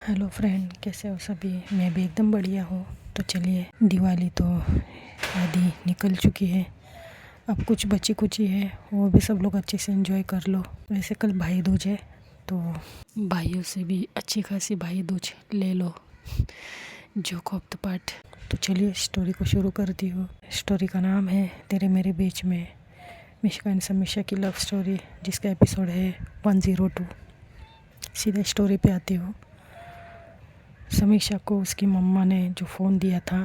Hello friend, कैसे हो सभी। मैं भी एकदम बढ़िया हूँ। तो चलिए, दिवाली तो आधी निकल चुकी है, अब कुछ बची कुची है, वो भी सब लोग अच्छे से एंजॉय कर लो। वैसे कल भाई दूज है, तो भाइयों से भी अच्छी खासी भाई दूज ले लो, जोक ऑफ द पार्ट। तो चलिए स्टोरी को शुरू करती हूँ। स्टोरी का नाम है तेरे मेरे बीच में, मिश्का एंड समीक्षा की लव स्टोरी, जिसका एपिसोड है 102। सीधे स्टोरी पे आती हूँ। समीक्षा को उसकी मम्मा ने जो फ़ोन दिया था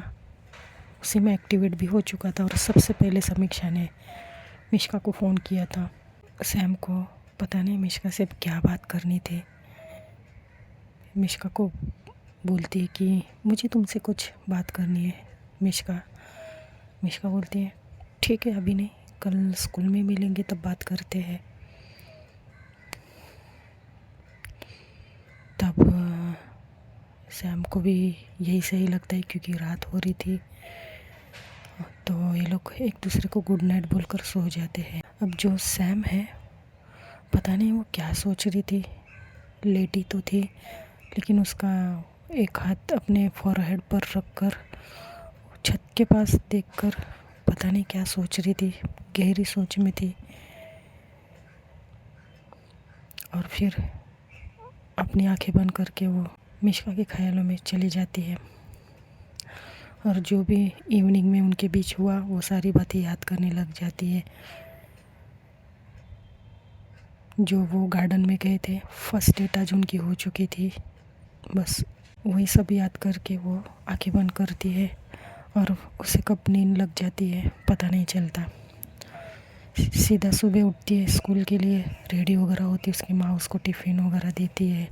उसी में एक्टिवेट भी हो चुका था, और सबसे पहले समीक्षा ने मिश्का को फ़ोन किया था। सैम को पता नहीं मिश्का से क्या बात करनी थी। मिश्का को बोलती है कि मुझे तुमसे कुछ बात करनी है। मिश्का बोलती है ठीक है, अभी नहीं, कल स्कूल में मिलेंगे तब बात करते हैं। तब सैम को भी यही सही लगता है, क्योंकि रात हो रही थी, तो ये लोग एक दूसरे को गुड नाइट बोलकर सो जाते हैं। अब जो सैम है, पता नहीं वो क्या सोच रही थी, लेटी तो थी लेकिन उसका एक हाथ अपने फॉरहेड पर रखकर छत के पास देखकर पता नहीं क्या सोच रही थी, गहरी सोच में थी। और फिर अपनी आंखें बंद करके वो मिश्का के ख्यालों में चली जाती है, और जो भी इवनिंग में उनके बीच हुआ वो सारी बातें याद करने लग जाती है। जो वो गार्डन में गए थे, फर्स्ट डेट आज उनकी हो चुकी थी, बस वही सब याद करके वो आंखें बंद करती है, और उसे कब नींद लग जाती है पता नहीं चलता। सीधा सुबह उठती है, स्कूल के लिए रेडी वगैरह होती है, उसकी माँ उसको टिफ़िन वगैरह देती है,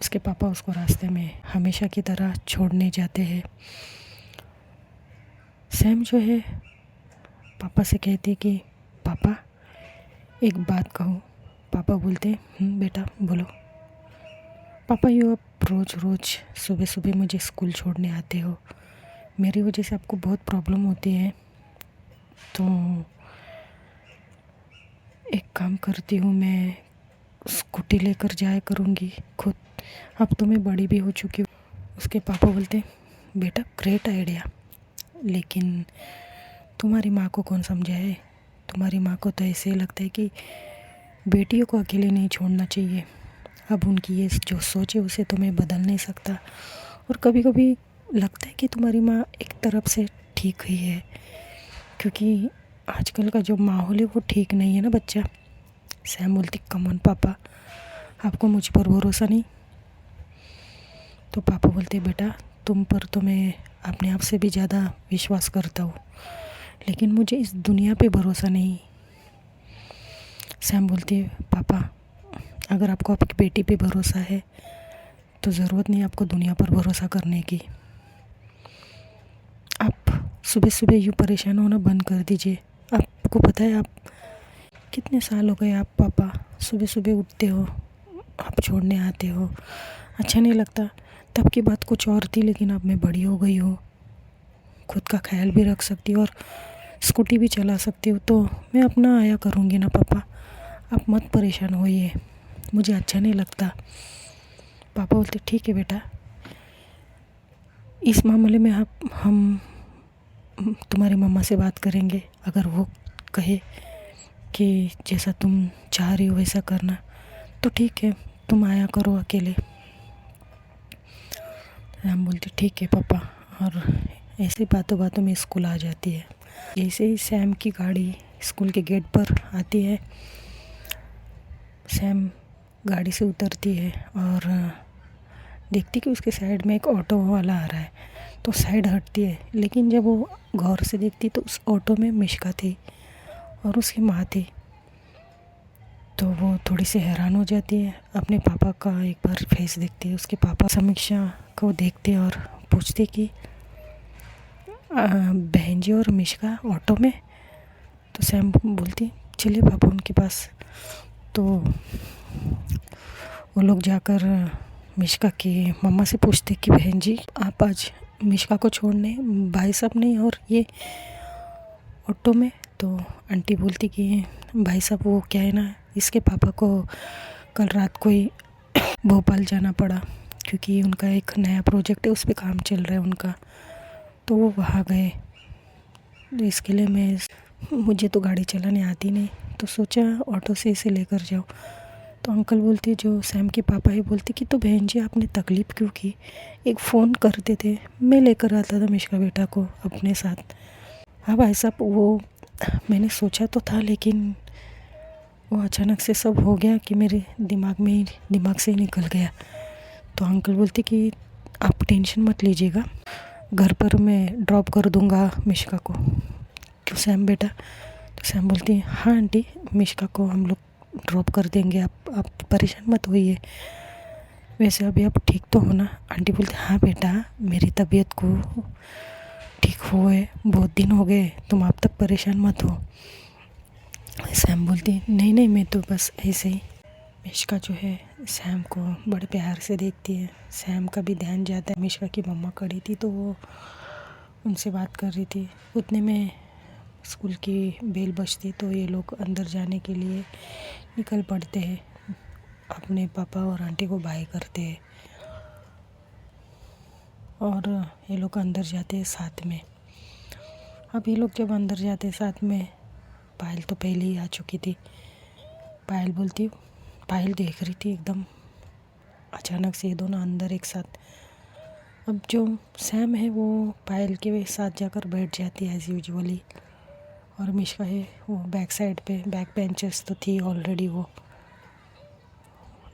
उसके पापा उसको रास्ते में हमेशा की तरह छोड़ने जाते हैं। सैम जो है पापा से कहती कि पापा एक बात कहूँ। पापा बोलते बेटा बोलो। पापा यू आप रोज़ रोज़ सुबह सुबह मुझे स्कूल छोड़ने आते हो, मेरी वजह से आपको बहुत प्रॉब्लम होती है, तो एक काम करती हूँ, मैं स्कूटी लेकर जाया करूँगी खुद, अब तो मैं बड़ी भी हो चुकी हूँ। उसके पापा बोलते बेटा ग्रेट आइडिया, लेकिन तुम्हारी माँ को कौन समझाए। तुम्हारी माँ को तो ऐसे लगता है कि बेटियों को अकेले नहीं छोड़ना चाहिए। अब उनकी ये जो सोच है उसे तो मैं बदल नहीं सकता, और कभी कभी लगता है कि तुम्हारी माँ एक तरफ से ठीक ही है, क्योंकि आजकल का जो माहौल है वो ठीक नहीं है ना बच्चा। सैम बोलती कमन पापा, आपको मुझ पर भरोसा नहीं। तो पापा बोलते बेटा तुम पर तो मैं अपने आप से भी ज़्यादा विश्वास करता हूँ, लेकिन मुझे इस दुनिया पे भरोसा नहीं। सैम बोलती है पापा अगर आपको आपकी बेटी पे भरोसा है तो ज़रूरत नहीं आपको दुनिया पर भरोसा करने की। आप सुबह सुबह यूँ परेशान होना बंद कर दीजिए। आपको पता है आप कितने साल हो गए, आप पापा सुबह सुबह उठते हो, आप छोड़ने आते हो, अच्छा नहीं लगता। तब की बात कुछ और थी, लेकिन अब मैं बड़ी हो गई हूँ, खुद का ख्याल भी रख सकती हूँ और स्कूटी भी चला सकती हूँ, तो मैं अपना आया करूँगी ना पापा, आप मत परेशान होइए, मुझे अच्छा नहीं लगता। पापा बोलते ठीक है बेटा, इस मामले में हम तुम्हारी मम्मा से बात करेंगे, अगर वो कहे कि जैसा तुम चाह रही हो वैसा करना तो ठीक है, तुम आया करो अकेले। हम बोलते ठीक है पापा, और ऐसे बातों बातों में स्कूल आ जाती है। जैसे ही सैम की गाड़ी स्कूल के गेट पर आती है, सैम गाड़ी से उतरती है और देखती कि उसके साइड में एक ऑटो वाला आ रहा है, तो साइड हटती है, लेकिन जब वो गौर से देखती तो उस ऑटो में मिश्का थी और उसकी माँ थी। तो वो थोड़ी सी हैरान हो जाती है, अपने पापा का एक बार फेस देखती है। उसके पापा समीक्षा को देखते और पूछते कि बहन जी और मिश्का ऑटो में। तो सैम बोलती चलिए पापा उनके पास। तो वो लोग जाकर मिश्का की मम्मा से पूछते कि बहन जी आप आज मिश्का को छोड़ने भाई साहब नहीं और ये ऑटो में। तो आंटी बोलती कि भाई साहब वो क्या है ना, इसके पापा को कल रात को ही भोपाल जाना पड़ा, क्योंकि उनका एक नया प्रोजेक्ट है, उस पे काम चल रहा है उनका, तो वो वहाँ गए। तो इसके लिए मुझे तो गाड़ी चलाने आती नहीं, तो सोचा ऑटो से इसे लेकर जाओ। तो अंकल बोलते, जो सैम के पापा है, बोलते कि तो बहन जी आपने तकलीफ़ क्यों की, एक फ़ोन करते थे, मैं लेकर आता था मिश्का बेटा को अपने साथ। हाँ भाई साहब, वो मैंने सोचा तो था, लेकिन वो अचानक से सब हो गया कि मेरे दिमाग से ही निकल गया। तो अंकल बोलते कि आप टेंशन मत लीजिएगा, घर पर मैं ड्रॉप कर दूंगा मिश्का को। क्यों सैम बेटा? तो सैम बोलती है, हाँ आंटी, मिश्का को हम लोग ड्रॉप कर देंगे, आप परेशान मत होइए। वैसे अभी आप ठीक तो हो ना? आंटी बोलती, हाँ बेटा, मेरी तबीयत को ठीक हुए बहुत दिन हो गए, तुम आप तक परेशान मत हो। सैम बोलती, नहीं नहीं, मैं तो बस ऐसे ही। मिश्का जो है सैम को बड़े प्यार से देखती है। सैम का भी ध्यान जाता है। मिश्का की मम्मा खड़ी थी, तो वो उनसे बात कर रही थी। उतने में स्कूल की बेल बजती, तो ये लोग अंदर जाने के लिए निकल पड़ते हैं, अपने पापा और आंटी को बाय करते हैं, और ये लोग अंदर जाते हैं साथ में। अब ये लोग जब अंदर जाते हैं साथ में, पायल तो पहले ही आ चुकी थी। पायल देख रही थी एकदम अचानक से ये दोनों अंदर एक साथ। अब जो सैम है वो पायल के साथ जाकर बैठ जाती है एज़ यूजुअली, और मिश्का है वो बैक साइड पे, बैक बेंचर्स तो थी ऑलरेडी, वो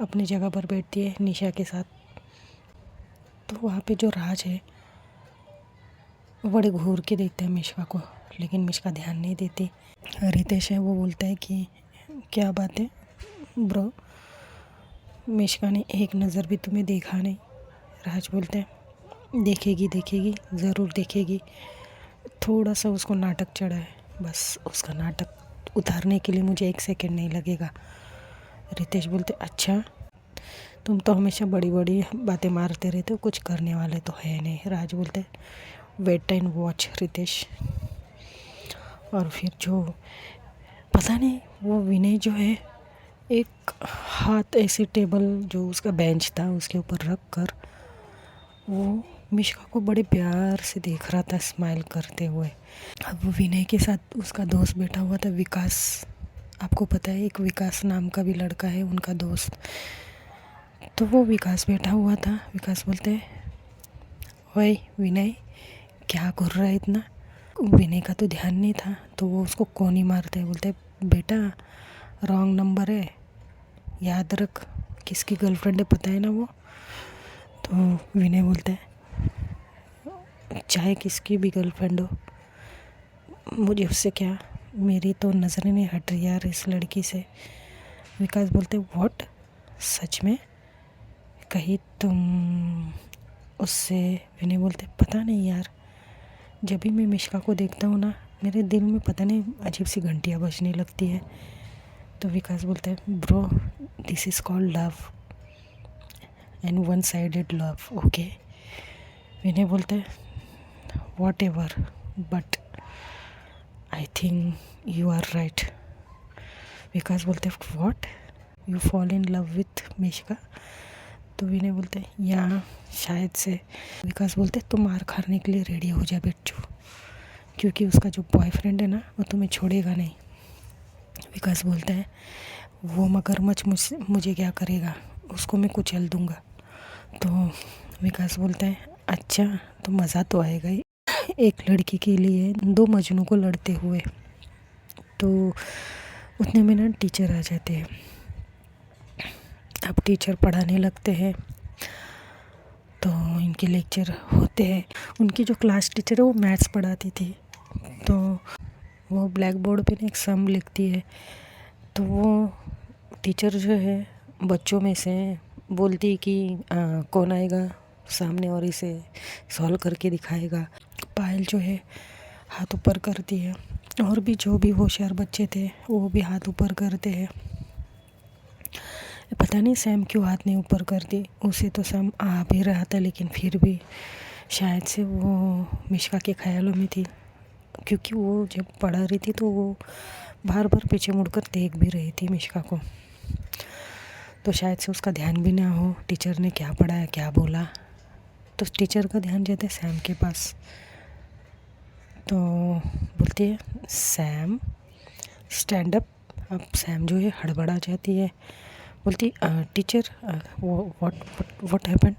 अपनी जगह पर बैठती है निशा के साथ। तो वहाँ पे जो राज है वो बड़े घूर के देखता है मिश्का को, लेकिन मिश्का ध्यान नहीं देती। रितेश है वो बोलता है कि क्या बात है ब्रो, मिश्का ने एक नज़र भी तुम्हें देखा नहीं। राज बोलता है, देखेगी ज़रूर देखेगी। थोड़ा सा उसको नाटक चढ़ा है, बस उसका नाटक उतारने के लिए मुझे 1 सेकंड नहीं लगेगा। रितेश बोलते, अच्छा, तुम तो हमेशा बड़ी बड़ी बातें मारते रहते हो, कुछ करने वाले तो है नहीं। राज बोलते, वेट एंड वॉच रितेश। और फिर जो पता नहीं, वो विनय जो है एक हाथ ऐसे टेबल जो उसका बेंच था उसके ऊपर रख कर वो मिश्का को बड़े प्यार से देख रहा था, स्माइल करते हुए। अब वो विनय के साथ उसका दोस्त बैठा हुआ था, विकास। आपको पता है एक विकास नाम का भी लड़का है उनका दोस्त। तो वो विकास बैठा हुआ था। विकास बोलते, ओए विनय, क्या कर रहा है इतना? विनय का तो ध्यान नहीं था, तो वो उसको कोनी मारते बोलते, बेटा रॉन्ग नंबर है, याद रख, किसकी गर्लफ्रेंड है पता है ना वो। तो विनय बोलता है, चाहे किसकी भी गर्लफ्रेंड हो, मुझे उससे क्या, मेरी तो नज़रें नहीं हट रही यार इस लड़की से। विकास बोलते, व्हाट, सच में कहीं तुम उससे? विनय बोलते, पता नहीं यार, जब भी मैं मिश्का को देखता हूँ ना, मेरे दिल में पता नहीं अजीब सी घंटियाँ बजने लगती है। तो विकास बोलता है, bro, this is called love and one sided love, okay. Vinay बोलता है, whatever, but I think you are right. Vikas बोलते हैं, what, you fall in love with Mishka? तो विनय बोलते हैं, या शायद से। विकास बोलते हैं, तो मार खाने के लिए रेडी हो जा बिट्टू, क्योंकि उसका जो बॉयफ्रेंड है ना वो तुम्हें छोड़ेगा नहीं। विकास बोलता है, वो मगरमच्छ मुझे क्या करेगा, उसको मैं कुचल दूंगा। तो विकास बोलता है, अच्छा, तो मज़ा तो आएगा ही एक लड़की के लिए 2 मजनू को लड़ते हुए। तो उतने में ना टीचर आ जाते हैं। अब टीचर पढ़ाने लगते हैं, तो इनके लेक्चर होते हैं। उनकी जो क्लास टीचर है वो मैथ्स पढ़ाती थी, तो वो ब्लैक बोर्ड पे एक सम लिखती है। तो वो टीचर जो है बच्चों में से बोलती है कि कौन आएगा सामने और इसे सॉल्व करके दिखाएगा। पायल जो है हाथ ऊपर करती है, और भी जो भी होशियार बच्चे थे वो भी हाथ ऊपर करते हैं। पता नहीं सैम क्यों हाथ नहीं ऊपर करती, उसे तो सम आ भी रहा था, लेकिन फिर भी शायद से वो मिश्का के ख्यालों में थी, क्योंकि वो जब पढ़ा रही थी तो वो बार बार पीछे मुड़कर देख भी रही थी मिश्का को। तो शायद से उसका ध्यान भी ना हो टीचर ने क्या पढ़ाया क्या बोला। तो टीचर का ध्यान जाता है सैम के पास। तो बोलती है सैम स्टैंड अप। अब सैम जो है हड़बड़ा जाती है, बोलती टीचर व्हाट हैपेंड।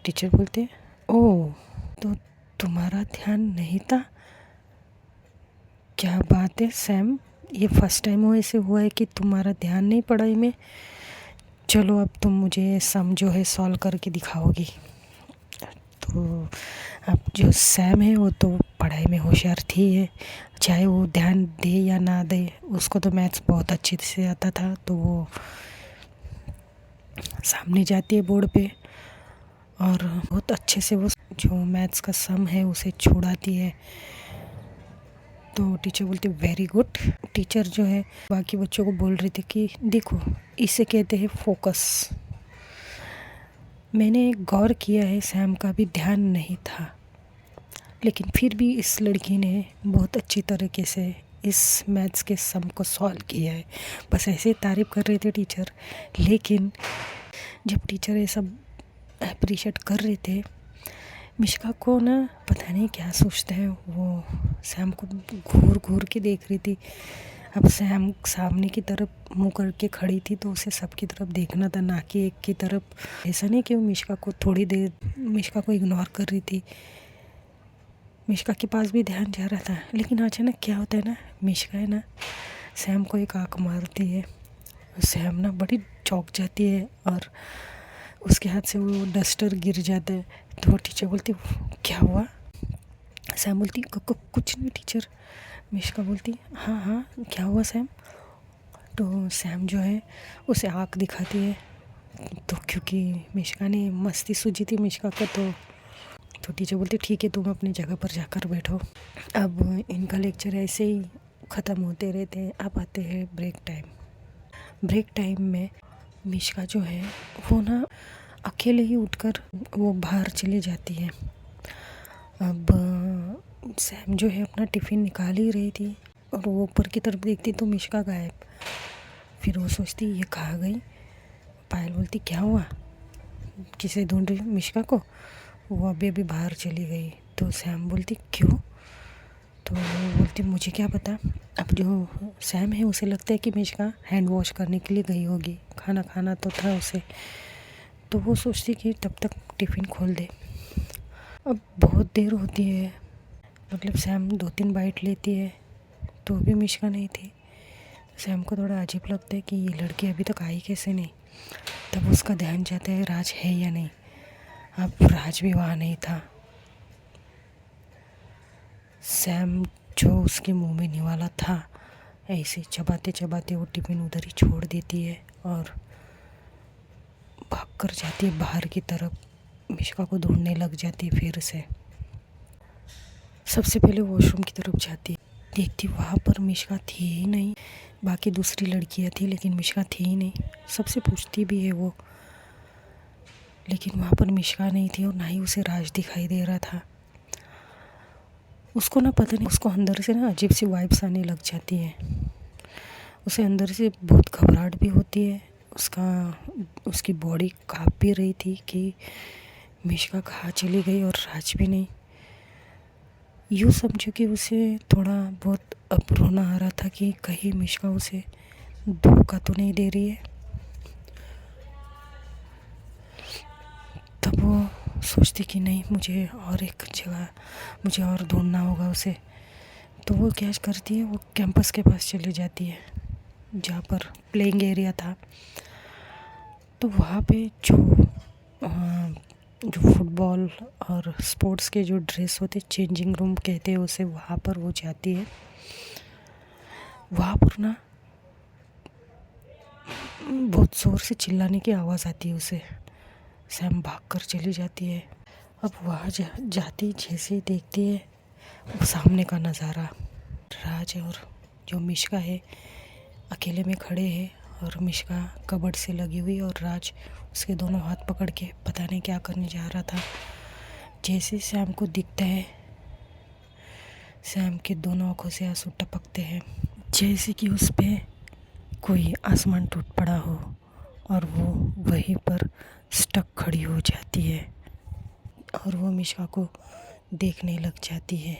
टीचर बोलते ओह तो तुम्हारा ध्यान नहीं था, क्या बात है सैम, ये फर्स्ट टाइम हो ऐसे हुआ है कि तुम्हारा ध्यान नहीं पढ़ाई में। चलो अब तुम मुझे सम जो है सॉल्व करके दिखाओगी। तो अब जो सैम है वो तो पढ़ाई में होशियार थी है, चाहे वो ध्यान दे या ना दे, उसको तो मैथ्स बहुत अच्छे से आता था। तो वो सामने जाती है बोर्ड पे और बहुत अच्छे से वो जो मैथ्स का सम है उसे छुड़ाती है। तो टीचर बोलती वेरी गुड। टीचर जो है बाकी बच्चों को बोल रही थी कि देखो इसे कहते हैं फोकस। मैंने गौर किया है सैम का भी ध्यान नहीं था, लेकिन फिर भी इस लड़की ने बहुत अच्छी तरीके से इस मैथ्स के सम को सॉल्व किया है। बस ऐसे ही तारीफ़ कर रहे थे टीचर। लेकिन जब टीचर ये सब अप्रिशिएट कर रहे थे, मिश्का को ना पता नहीं क्या सोचते हैं, वो सैम को घूर घूर के देख रही थी। अब सैम सामने की तरफ मुंह करके खड़ी थी तो उसे सबकी तरफ देखना था, ना कि एक की तरफ। ऐसा नहीं कि वो मिश्का को थोड़ी देर मिश्का को इग्नोर कर रही थी, मिश्का के पास भी ध्यान जा रहा था। लेकिन अचानक क्या होता है ना, मिश्का है ना सैम को एक आँख मारती है। सैम ना बड़ी चौंक जाती है और उसके हाथ से वो डस्टर गिर जाता है। तो वो टीचर बोलती क्या हुआ। सैम बोलती कुछ नहीं टीचर। मिश्का बोलती हाँ हाँ क्या हुआ सैम। तो सैम जो है उसे आँख दिखाती है। तो क्योंकि मिश्का ने मस्ती सूझी थी मिश्का का, तो टीचर बोलती ठीक है तुम अपनी जगह पर जाकर बैठो। अब इनका लेक्चर ऐसे ही ख़त्म होते रहते हैं। अब आते हैं ब्रेक टाइम। ब्रेक टाइम में मिश्का जो है वो ना अकेले ही उठकर वो बाहर चली जाती है। अब सैम जो है अपना टिफ़िन निकाल ही रही थी और वो ऊपर की तरफ देखती तो मिश्का गायब। फिर वो सोचती ये कहाँ गई। पायल बोलती क्या हुआ, किसे ढूंढ रही मिश्का को। वो अभी अभी बाहर चली गई। तो सैम बोलती क्यों। तो वो बोलती मुझे क्या पता। अब जो सैम है उसे लगता है कि मिश्का हैंड वॉश करने के लिए गई होगी, खाना खाना तो था उसे। तो वो सोचती कि तब तक टिफ़िन खोल दे। अब बहुत देर होती है, मतलब सैम 2-3 बाइट लेती है तो भी मिश्का नहीं थी। सैम को थोड़ा अजीब लगता है कि ये लड़की अभी तक आई कैसे नहीं। तब उसका ध्यान जाता है राज है या नहीं। अब राज भी वहाँ नहीं था। सैम जो उसके मुंह में निवाला था, ऐसे चबाते चबाते वो टिफ़िन उधर ही छोड़ देती है और भाग कर जाती है बाहर की तरफ। मिश्का को ढूंढने लग जाती है फिर से। सबसे पहले वॉशरूम की तरफ जाती है, देखती वहाँ पर मिश्का थी ही नहीं। बाकी दूसरी लड़कियाँ थी लेकिन मिश्का थी ही नहीं। सबसे पूछती भी है वो, लेकिन वहाँ पर मिश्का नहीं थी और ना ही उसे राज दिखाई दे रहा था। उसको ना पता नहीं, उसको अंदर से ना अजीब सी वाइब्स आने लग जाती है। उसे अंदर से बहुत घबराहट भी होती है। उसकी बॉडी काँप भी रही थी कि मिश्का कहाँ चली गई और राज भी नहीं। यूँ समझो कि उसे थोड़ा बहुत अब रोना आ रहा था कि कहीं मिश्का उसे धोखा तो नहीं दे रही है। तब वो सोचती कि नहीं, मुझे और एक जगह मुझे और ढूंढना होगा उसे। तो वो क्या करती है, वो कैंपस के पास चली जाती है जहाँ पर प्लेइंग एरिया था। तो वहाँ पे जो फुटबॉल और स्पोर्ट्स के जो ड्रेस होते चेंजिंग रूम कहते हैं उसे, वहाँ पर वो जाती है। वहाँ पर ना बहुत ज़ोर से चिल्लाने की आवाज़ आती है उसे। सैम भाग कर चली जाती है। अब वहाँ जाती जैसे ही देखती है वो सामने का नज़ारा, राज और जो मिश्का है अकेले में खड़े हैं और मिश्का कबर्ड से लगी हुई और राज उसके दोनों हाथ पकड़ के पता नहीं क्या करने जा रहा था। जैसे सैम को दिखता है, सैम के दोनों आँखों से आंसू टपकते हैं, जैसे कि उस पे कोई आसमान टूट पड़ा हो और वो वहीं पर स्टक खड़ी हो जाती है और वो मिश्का को देखने लग जाती है,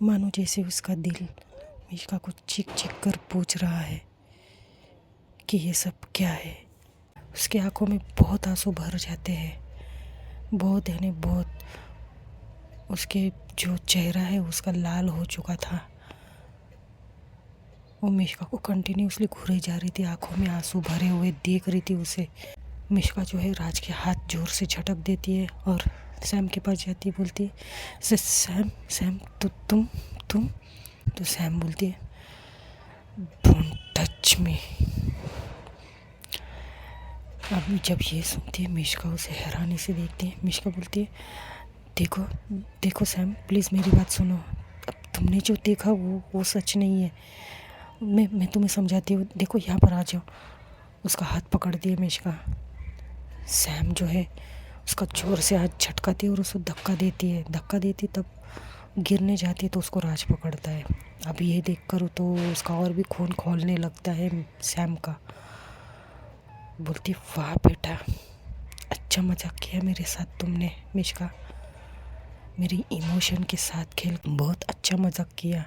मानो जैसे उसका दिल मिश्का को चीख चीख कर पूछ रहा है कि ये सब क्या है। उसकी आंखों में बहुत आंसू भर जाते हैं, बहुत यानी बहुत। उसके जो चेहरा है उसका लाल हो चुका था। वो मिश्का को कंटिन्यूसली घूरे जा रही थी, आंखों में आंसू भरे हुए देख रही थी उसे। मिश्का जो है राज के हाथ जोर से झटक देती है और सैम के पास जाती है, बोलती है सैम सैम तुम तो सैम बोलती है डोंट टच मी। अब जब ये सुनती है मिश्का उसे हैरानी से देखती है। मिश्का बोलती है देखो सैम, प्लीज़ मेरी बात सुनो। अब तुमने जो देखा वो सच नहीं है। मैं तुम्हें समझाती हूँ, देखो यहाँ पर आ जाओ। उसका हाथ पकड़ दिया मिश्का। सैम जो है उसका जोर से हाथ झटकाती है और उसको धक्का देती तब गिरने जाती है तो उसको राज पकड़ता है। अब ये देख कर तो उसका और भी खून खौलने लगता है सैम का। बोलती वाह बेटा, अच्छा मजाक किया मेरे साथ तुमने मिश्का, मेरी इमोशन के साथ खेल बहुत अच्छा मजाक किया।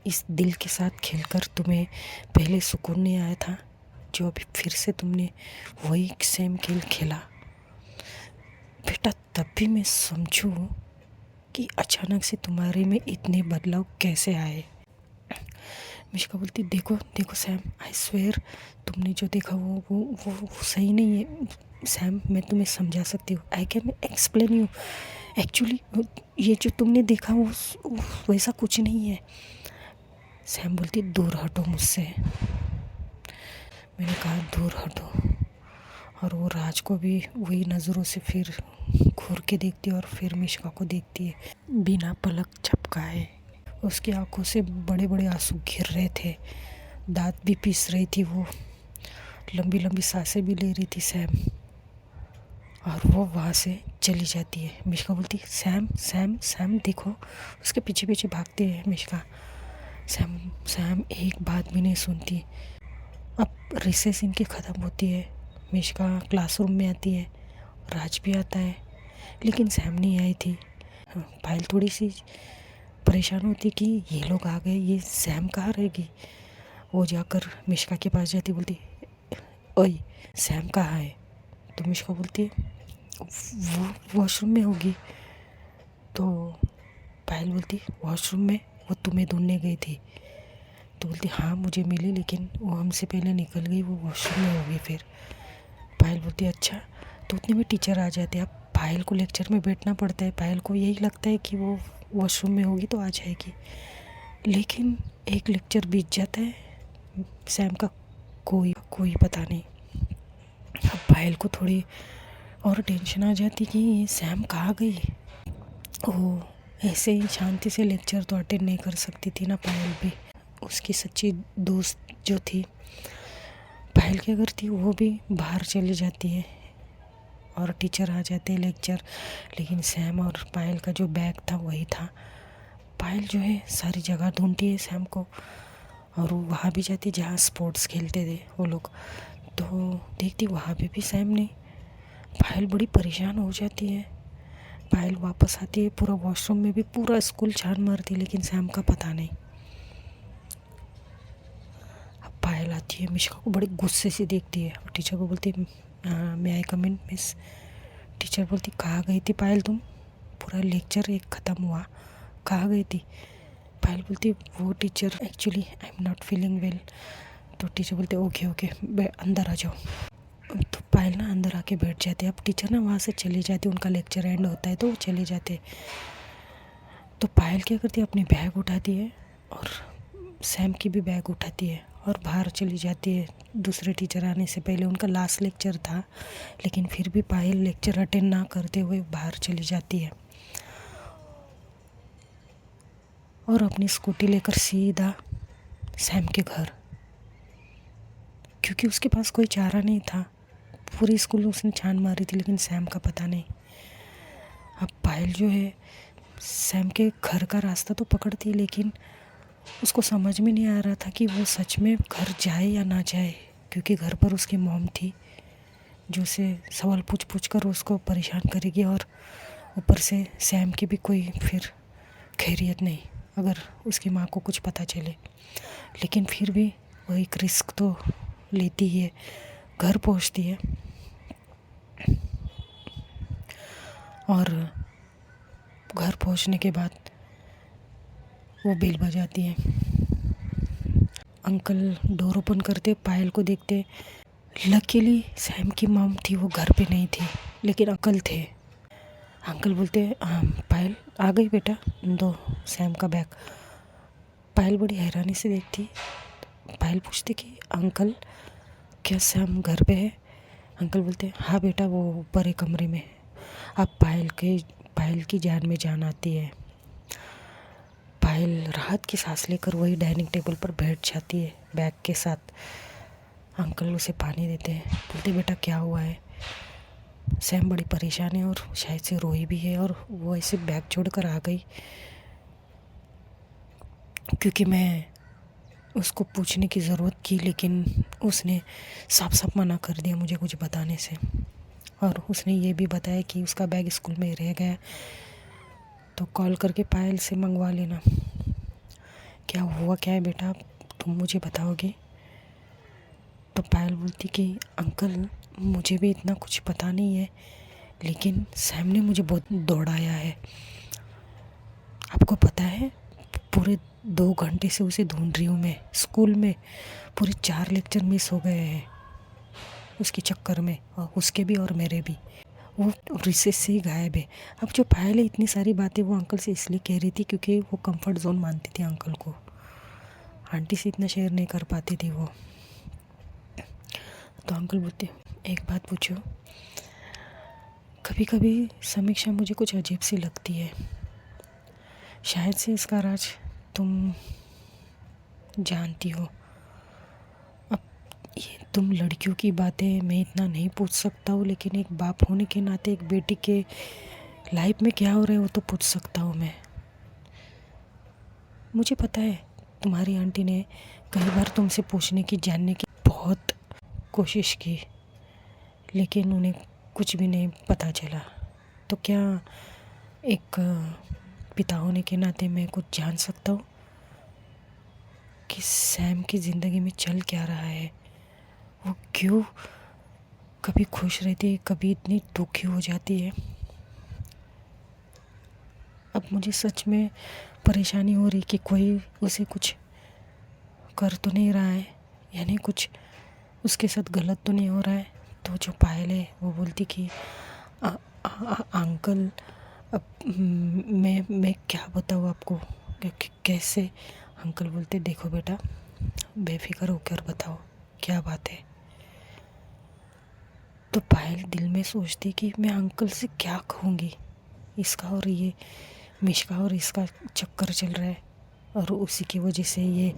इस दिल के साथ खेलकर तुम्हें पहले सुकून नहीं आया था, जो अभी फिर से तुमने वही सेम खेल खेला बेटा। तब भी मैं समझूं कि अचानक से तुम्हारे में इतने बदलाव कैसे आए। मिश्का बोलती देखो सैम, आई स्वेयर तुमने जो देखा वो सही नहीं है। सैम मैं तुम्हें समझा सकती हूँ, I can explain you. Actually ये जो तुमने देखा वो वैसा कुछ नहीं है। सैम बोलती दूर हटो मुझसे। मैंने कहा दूर हटो, और वो राज को भी वही नज़रों से फिर घूर के देखती है और फिर मिश्का को देखती है बिना पलक झपकाए। उसकी आंखों से बड़े बड़े आंसू गिर रहे थे, दांत भी पीस रही थी वो, लंबी लंबी सांसें भी ले रही थी सैम, और वो वहाँ से चली जाती है। मिश्का बोलती सैम सैम सैम देखो, उसके पीछे पीछे भागते हैं मिश्का। सैम एक बात भी नहीं सुनती। अब रिसेस इनकी ख़त्म होती है, मिश्का क्लासरूम में आती है, राज भी आता है, लेकिन सैम नहीं आई थी। पायल थोड़ी सी परेशान होती कि ये लोग आ गए, ये सैम कहाँ रहेगी। वो जाकर मिश्का के पास जाती, बोलती ओए सैम कहाँ है। तो मिश्का बोलती है वो वॉशरूम में होगी। तो पायल बोलती वॉशरूम में, वो तुम्हें ढूंढने गई थी। तो बोलती हाँ मुझे मिली, लेकिन वो हमसे पहले निकल गई, वो वॉशरूम में होगी। फिर पायल बोलती अच्छा। तो उतने में टीचर आ जाते हैं। अब पायल को लेक्चर में बैठना पड़ता है, पायल को यही लगता है कि वो वॉशरूम में होगी तो आ जाएगी, लेकिन एक लेक्चर बीत जाता है, सैम का कोई पता नहीं। अब पायल को थोड़ी और टेंशन आ जाती कि ये सैम कहाँ गई। वो ऐसे ही शांति से लेक्चर तो अटेंड नहीं कर सकती थी ना पायल भी। उसकी सच्ची दोस्त जो थी पायल की अगर थी, वो भी बाहर चली जाती है और टीचर आ जाते हैं लेक्चर, लेकिन सैम और पायल का जो बैग था वही था। पायल जो है सारी जगह ढूंढती है सैम को, और वो वहाँ भी जाती जहाँ स्पोर्ट्स खेलते थे वो लोग, तो देखती वहाँ पे भी सैम नहीं। पायल बड़ी परेशान हो जाती है। पायल वापस आती है, पूरा वॉशरूम में भी पूरा स्कूल छान मारती, लेकिन सैम का पता नहीं। अब पायल आती है, मिश्का को बड़े गुस्से से देखती है और टीचर को बोलती है मैं आई कम इन मिस। टीचर बोलती कहाँ गई थी पायल तुम, पूरा लेक्चर एक ख़त्म हुआ, कहाँ गई थी। पायल बोलती वो teacher actually I am not feeling well. तो टीचर बोलते ओके अंदर आ जाओ। तो पायल ना अंदर आके बैठ जाते। अब टीचर ना वहाँ से चले जाते, उनका लेक्चर एंड होता है तो वो चले जाते। तो पायल क्या करती है, अपनी बैग उठाती है और सैम की भी बैग उठाती है और बाहर चली जाती है दूसरे टीचर आने से पहले। उनका लास्ट लेक्चर था, लेकिन फिर भी पायल लेक्चर अटेंड ना करते हुए बाहर चली जाती है और अपनी स्कूटी लेकर सीधा सैम के घर, क्योंकि उसके पास कोई चारा नहीं था। पूरी स्कूल उसने छान मारी थी, लेकिन सैम का पता नहीं। अब पायल जो है सैम के घर का रास्ता तो पकड़ती, लेकिन उसको समझ में नहीं आ रहा था कि वो सच में घर जाए या ना जाए, क्योंकि घर पर उसकी मॉम थी जो उसे सवाल पूछ पूछ कर उसको परेशान करेगी, और ऊपर से सैम की भी कोई फिर खैरियत नहीं अगर उसकी माँ को कुछ पता चले। लेकिन फिर भी वो एक रिस्क तो लेती ही है, घर पहुँचती है और घर पहुँचने के बाद वो बेल बजाती है। अंकल डोर ओपन करते, पायल को देखते। लकीली सैम की मॉम थी, वो घर पे नहीं थी, लेकिन अंकल थे। अंकल बोलते पायल आ गई बेटा, दो सैम का बैग। पायल बड़ी हैरानी से देखती। पायल पूछती कि अंकल क्या सैम घर पे है? अंकल बोलते हाँ बेटा, वो ऊपर एक कमरे में। अब पायल की जान में जान आती है। पायल राहत की सांस लेकर वही डाइनिंग टेबल पर बैठ जाती है बैग के साथ। अंकल उसे पानी देते हैं, बोलते बेटा क्या हुआ है? सैम बड़ी परेशान है और शायद से रोई भी है, और वो ऐसे बैग छोड़कर आ गई क्योंकि मैं उसको पूछने की ज़रूरत की, लेकिन उसने साफ साफ मना कर दिया मुझे कुछ बताने से। और उसने ये भी बताया कि उसका बैग स्कूल में रह गया, तो कॉल करके पायल से मंगवा लेना। क्या हुआ क्या है बेटा, तुम मुझे बताओगे? तो पायल बोलती कि अंकल मुझे भी इतना कुछ पता नहीं है, लेकिन सैम ने मुझे बहुत दौड़ाया है। आपको पता है पूरे 2 घंटे से उसे ढूंढ रही हूँ मैं। स्कूल में पूरे 4 लेक्चर मिस हो गए हैं उसके चक्कर में, और उसके भी और मेरे भी। वो रिसेस से ही गायब है। अब जो पायल है, इतनी सारी बातें वो अंकल से इसलिए कह रही थी क्योंकि वो कंफर्ट जोन मानती थी अंकल को। आंटी से इतना शेयर नहीं कर पाती थी वो। तो अंकल बोलते एक बात पूछो, कभी कभी समीक्षा मुझे कुछ अजीब सी लगती है। शायद से इसका राज तुम जानती हो। अब ये तुम लड़कियों की बातें मैं इतना नहीं पूछ सकता हूँ, लेकिन एक बाप होने के नाते एक बेटी के लाइफ में क्या हो रहा है वो तो पूछ सकता हूँ मैं। मुझे पता है तुम्हारी आंटी ने कई बार तुमसे पूछने की, जानने की बहुत कोशिश की, लेकिन उन्हें कुछ भी नहीं पता चला। तो क्या एक पिता होने के नाते मैं कुछ जान सकता हूँ कि सैम की ज़िंदगी में चल क्या रहा है? वो क्यों कभी खुश रहती है, कभी इतनी दुखी हो जाती है? अब मुझे सच में परेशानी हो रही कि कोई उसे कुछ कर तो नहीं रहा है, यानी कुछ उसके साथ गलत तो नहीं हो रहा है। तो जो पायल है वो बोलती कि अंकल अब मैं क्या बताऊँ आपको, कैसे? अंकल बोलते देखो बेटा, बेफिक्र होकर बताओ क्या बात है। तो पायल दिल में सोचती कि मैं अंकल से क्या कहूँगी, इसका और ये मिश्का और इसका चक्कर चल रहा है और उसी की वजह से ये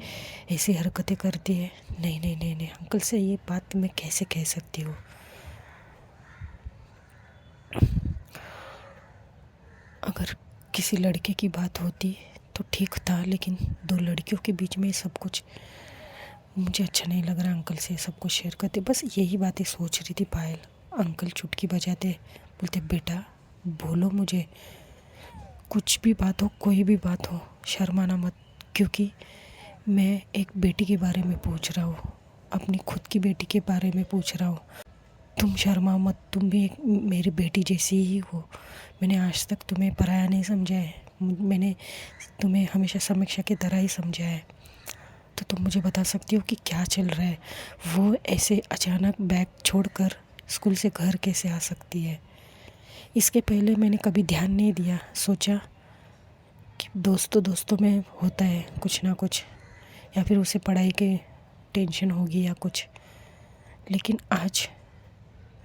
ऐसी हरकतें करती है। नहीं नहीं नहीं नहीं, अंकल से ये बात मैं कैसे कह सकती हूँ? अगर किसी लड़के की बात होती तो ठीक था, लेकिन 2 लड़कियों के बीच में सब कुछ मुझे अच्छा नहीं लग रहा। अंकल से सब कुछ शेयर करते, बस यही बातें सोच रही थी पायल। अंकल चुटकी बजाते, बोलते बेटा बोलो मुझे, कुछ भी बात हो, कोई भी बात हो, शर्माना मत, क्योंकि मैं एक बेटी के बारे में पूछ रहा हूँ, अपनी खुद की बेटी के बारे में पूछ रहा हूँ। तुम शर्मा मत, तुम भी एक मेरी बेटी जैसी ही हो। मैंने आज तक तुम्हें पराया नहीं समझा है, मैंने तुम्हें हमेशा समीक्षा की तरह ही समझा है। तो तुम मुझे बता सकती हो कि क्या चल रहा है? वो ऐसे अचानक बैग छोड़कर स्कूल से घर कैसे आ सकती है? इसके पहले मैंने कभी ध्यान नहीं दिया, सोचा कि दोस्तों में होता है कुछ ना कुछ, या फिर उसे पढ़ाई के टेंशन होगी या कुछ। लेकिन आज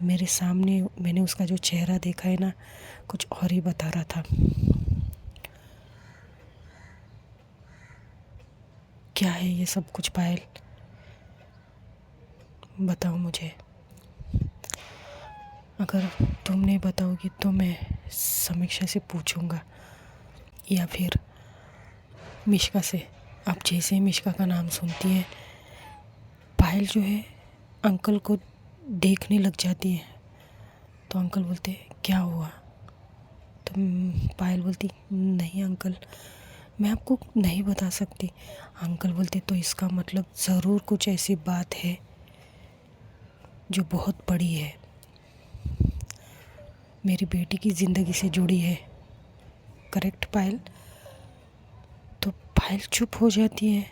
मेरे सामने मैंने उसका जो चेहरा देखा है ना, कुछ और ही बता रहा था। क्या है ये सब कुछ पायल, बताओ मुझे। अगर तुम नहीं बताओगी तो मैं समीक्षा से पूछूंगा, या फिर मिश्का से। अब जैसे ही मिश्का का नाम सुनती है, पायल जो है अंकल को देखने लग जाती है। तो अंकल बोलते क्या हुआ? तो पायल बोलती नहीं अंकल, मैं आपको नहीं बता सकती। अंकल बोलते तो इसका मतलब ज़रूर कुछ ऐसी बात है जो बहुत बड़ी है, मेरी बेटी की ज़िंदगी से जुड़ी है। करेक्ट पायल? तो पायल चुप हो जाती है,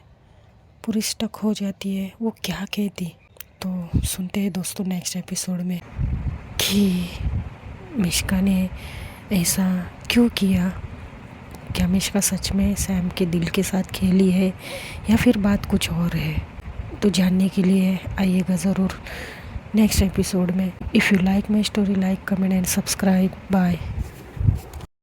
पूरी स्टक हो जाती है, वो क्या कहती। तो सुनते हैं दोस्तों नेक्स्ट एपिसोड में कि मिष्का ने ऐसा क्यों किया। क्या मिष्का सच में सैम के दिल के साथ खेली है या फिर बात कुछ और है? तो जानने के लिए आइएगा ज़रूर नेक्स्ट एपिसोड में। If you like my story, like, comment and subscribe. Bye.